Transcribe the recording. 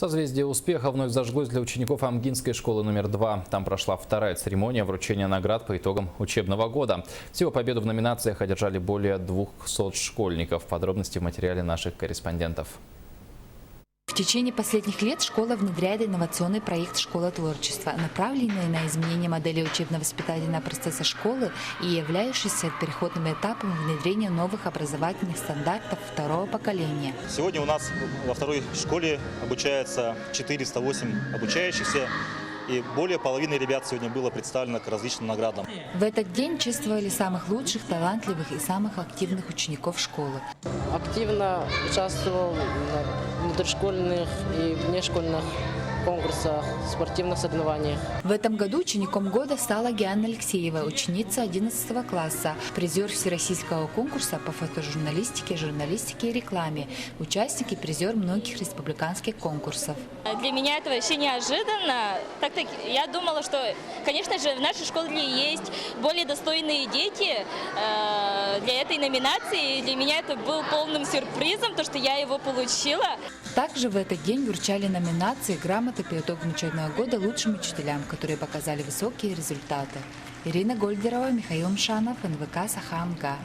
Созвездие успеха вновь зажглось для учеников Амгинской школы номер 2. Там прошла вторая церемония вручения наград по итогам учебного года. Всего победу в номинациях одержали более 200 школьников. Подробности в материале наших корреспондентов. В течение последних лет школа внедряет инновационный проект «Школа творчества», направленный на изменение модели учебно-воспитательного процесса школы и являющийся переходным этапом внедрения новых образовательных стандартов второго поколения. Сегодня у нас во второй школе обучается 408 обучающихся. И более половины ребят сегодня было представлено к различным наградам. В этот день чествовали самых лучших, талантливых и самых активных учеников школы. Активно участвовал в внутришкольных и внешкольных конкурсах, спортивных соревнованиях. В этом году учеником года стала Гианна Алексеева, ученица 11 класса, призер всероссийского конкурса по фотожурналистике, журналистике и рекламе, участник и призер многих республиканских конкурсов. Для меня это вообще неожиданно. Так я думала, что, конечно же, в нашей школе есть более достойные дети для этой номинации. Для меня это был полным сюрпризом, то, что я его получила. Также в этот день вручали номинации, грамоты по итогам учебного года лучшим учителям, которые показали высокие результаты. Ирина Гольдерова, Михаил Мшанов, НВК Саха-Амгар.